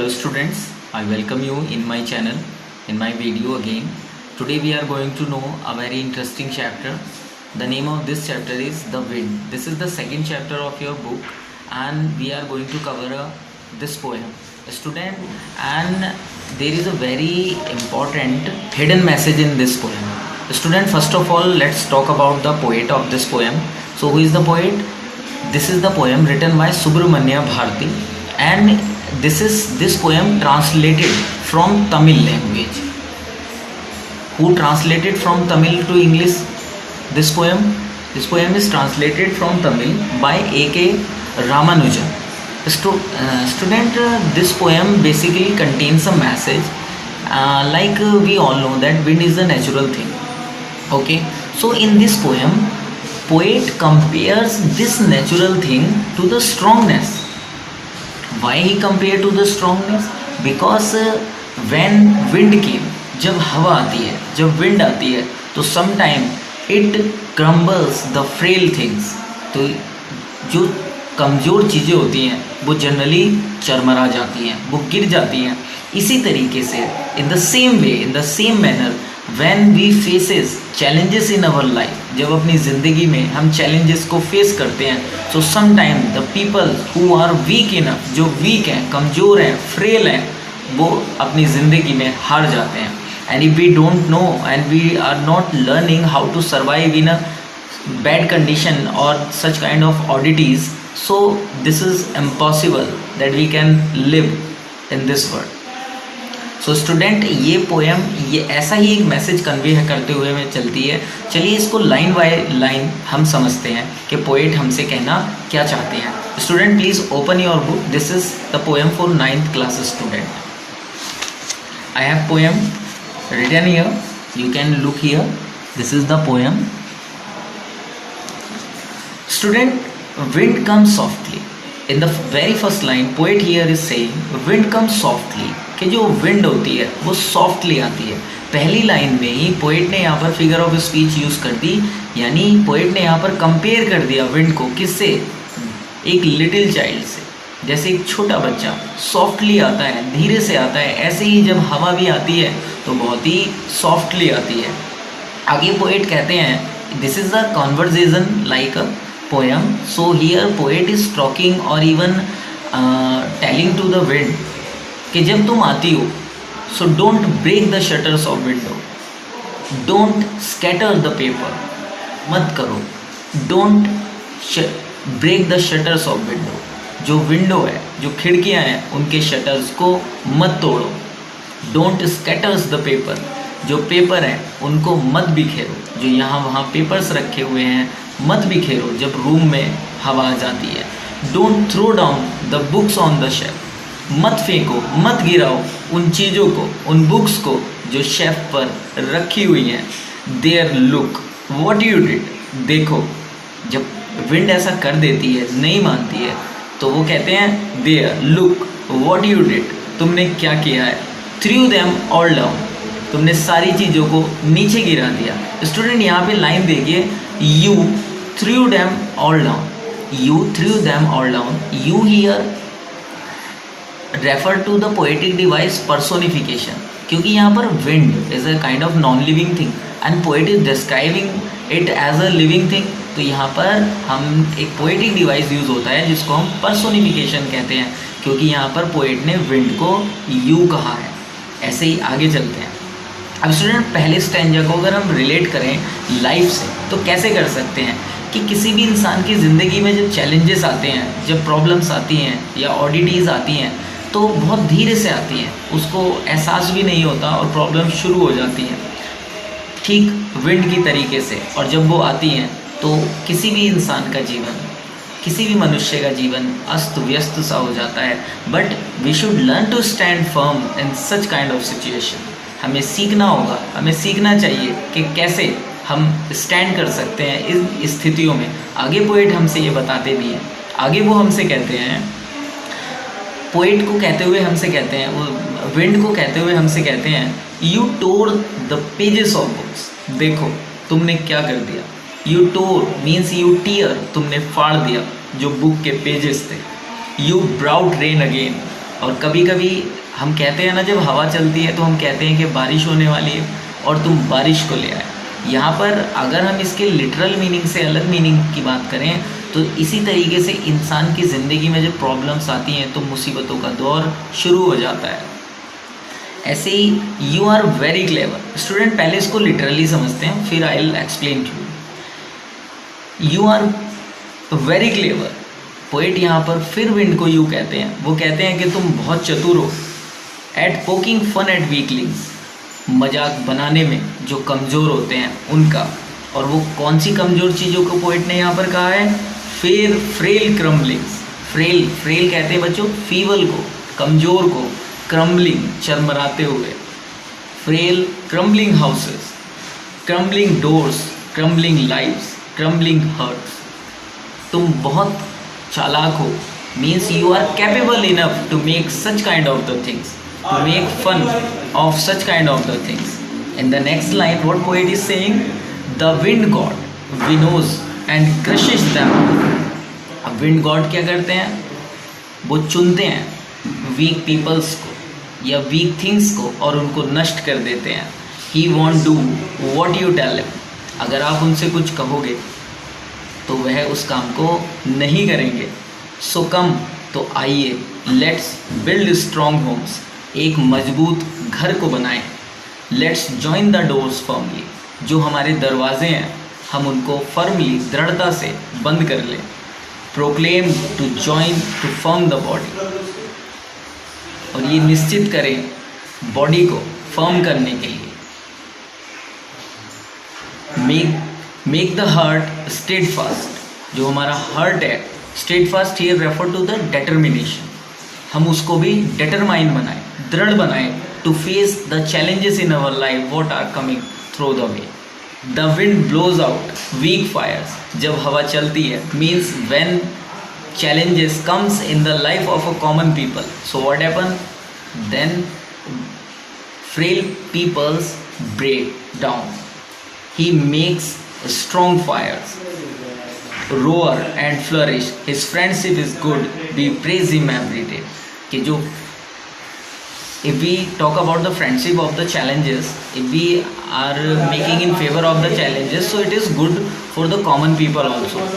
Hello students, I welcome you in my channel, in my video again. Today we are going to know a very interesting chapter. The name of this chapter is The Wind. This is the second chapter of your book and we are going to cover this poem. Student, and there is a very important hidden message in this poem. Student, first of all, let's talk about the poet of this poem. So who is the poet? This is the poem written by Subramanya Bharati, and this poem translated from Tamil language. Who translated from Tamil to English this poem? This poem is translated from Tamil by A.K. Ramanujan. Student, this poem basically contains a message. We all know that wind is a natural thing. Okay, so in this poem, poet compares this natural thing to the strongness. Why he compared to the strongness? Because when wind came, जब हवा आती है, जब wind आती है, तो sometime it crumbles the frail things. तो जो कमज़ोर चीज़ें होती हैं वो जनरली चरमरा जाती हैं, वो गिर जाती हैं. इसी तरीके से in the same way, in the same manner, when we faces challenges in our life, जब अपनी ज़िंदगी में हम challenges को face करते हैं, so sometime the people who are weak enough, जो weak हैं, कमज़ोर हैं, frail हैं, वो अपनी ज़िंदगी में हार जाते हैं. And if we don't know and we are not learning how to survive in a bad condition or such kind of oddities, so this is impossible that we can live in this world. So student, ये poem ये ऐसा ही एक message convey करते हुए में चलती है. चलिए इसको लाइन बाय लाइन हम समझते हैं कि पोएट हमसे कहना क्या चाहते हैं. Student, please open your book. This is the poem for 9th class student. I have poem written here, you can look here. This is the poem. Student, wind comes softly. In the very first line, poet here is saying wind comes softly, कि जो wind होती है वो softly आती है. पहली line में ही poet ने यहाँ पर फिगर ऑफ स्पीच यूज़ कर दी, यानी पोएट ने यहाँ पर कंपेयर कर दिया विंड को किससे? एक लिटिल चाइल्ड से. जैसे एक छोटा बच्चा सॉफ्टली आता है, धीरे से आता है, ऐसे ही जब हवा भी आती है तो बहुत ही सॉफ्टली आती है. आगे पोएट कहते हैं this is a conversation like a poem. So here poet is talking or even telling to the wind कि जब तुम आती हो, so don't break the shutters of window, don't scatter the paper, मत करो, don't break the shutters of window. जो window है, जो खिड़कियां हैं, उनके शटर्स को मत तोड़ो. don't scatters the paper, जो पेपर हैं उनको मत बिखेरो. जो यहाँ वहाँ पेपर्स रखे हुए हैं मत बिखेरो जब रूम में हवा आ जाती है. Don't throw down the books on the shelf, मत फेंको, मत गिराओ उन चीज़ों को, उन बुक्स को जो शेल्फ पर रखी हुई हैं. There look what you did, देखो. जब विंड ऐसा कर देती है, नहीं मानती है, तो वो कहते हैं there look what you did, तुमने क्या किया है. थ्रू देम ऑल डाउन, तुमने सारी चीज़ों को नीचे गिरा दिया. स्टूडेंट, यहाँ पे लाइन देखिए, you threw them all down, you threw them all down. You here refer to the poetic device personification, क्योंकि यहाँ पर wind is a kind of non-living thing and poet is describing it as a living thing. तो यहाँ पर हम एक poetic device use होता है जिसको हम personification कहते हैं, क्योंकि यहाँ पर poet ने wind को you कहा है. ऐसे ही आगे चलते हैं. अब स्टूडेंट, पहले स्टैंजा को अगर हम रिलेट करें लाइफ से तो कैसे कर सकते हैं कि किसी भी इंसान की ज़िंदगी में जब चैलेंजेस आते हैं, जब प्रॉब्लम्स आती हैं या ऑडिटीज़ आती हैं, तो बहुत धीरे से आती हैं, उसको एहसास भी नहीं होता और प्रॉब्लम शुरू हो जाती हैं, ठीक विंड की तरीके से. और जब वो आती हैं तो किसी भी इंसान का जीवन, किसी भी मनुष्य का जीवन अस्त व्यस्त सा हो जाता है. But we should learn to stand firm in such kind of situation. हमें सीखना होगा, हमें सीखना चाहिए कि कैसे हम स्टैंड कर सकते हैं इन स्थितियों में. आगे पोएट हमसे ये बताते भी हैं. आगे वो हमसे कहते हैं, पोएट को कहते हुए हमसे कहते हैं, वो विंड को कहते हुए हमसे कहते हैं, you tore the pages of books. देखो तुमने क्या कर दिया. You tore means you tear, तुमने फाड़ दिया जो बुक के पेजेस थे. यू ब्राउट रेन अगेन, और कभी कभी हम कहते हैं ना, जब हवा चलती है तो हम कहते हैं कि बारिश होने वाली है और तुम बारिश को ले आए। यहाँ पर अगर हम इसके लिटरल मीनिंग से अलग मीनिंग की बात करें तो इसी तरीके से इंसान की ज़िंदगी में जब प्रॉब्लम्स आती हैं तो मुसीबतों का दौर शुरू हो जाता है। ऐसे ही you are very clever. Student पहले इसको लिटरली समझते हैं, फिर I will explain to you. Are very clever. Poet यहाँ पर फिर विंड को यू कहते हैं। वो कहते हैं कि तुम बहुत चतुर हो। At poking fun at weaklings, मजाक बनाने में जो कमज़ोर होते हैं उनका। और वो कौन सी कमज़ोर चीज़ों को पोएट ने यहाँ पर कहा है? फ्रेल क्रम्बलिंग्स। फ्रेल कहते हैं बच्चों फीवल को, कमज़ोर को, क्रम्बलिंग चरमराते हुए। Frail crumbling houses, crumbling doors, crumbling lives, crumbling hearts. तुम बहुत चालाक हो means you are capable enough to make such kind of the things, to make fun of such kind of the things. In the next line, what poet is saying? The wind god winnows and crushes them. अब wind god क्या करते हैं? वो चुनते हैं weak peoples को या weak things को और उनको नष्ट कर देते हैं। He won't do what you tell him. अगर आप उनसे कुछ कहोगे तो वह उस काम को नहीं करेंगे। So come, तो आइए, let's build strong homes. एक मजबूत घर को बनाएं। Let's join the doors firmly, जो हमारे दरवाजे हैं हम उनको फर्मली, दृढ़ता से बंद कर लें। Proclaim to join to firm the body, और ये निश्चित करें बॉडी को फर्म करने के लिए। Make the heart steadfast, जो हमारा हार्ट है steadfast here refer to the determination, हम उसको भी डिटरमाइन बनाएं, दृढ़ बनाएं to face the challenges in our life what are coming through the way. The wind blows out weak fires, जब हवा चलती है means when challenges comes in the life of a common people. So what happen? Then frail peoples break down. He makes strong fires, roar and flourish. His friendship is good. We praise him every day. कि जो if we talk about the friendship of the challenges, if we are making in favor of the challenges, so it is good for the common people also.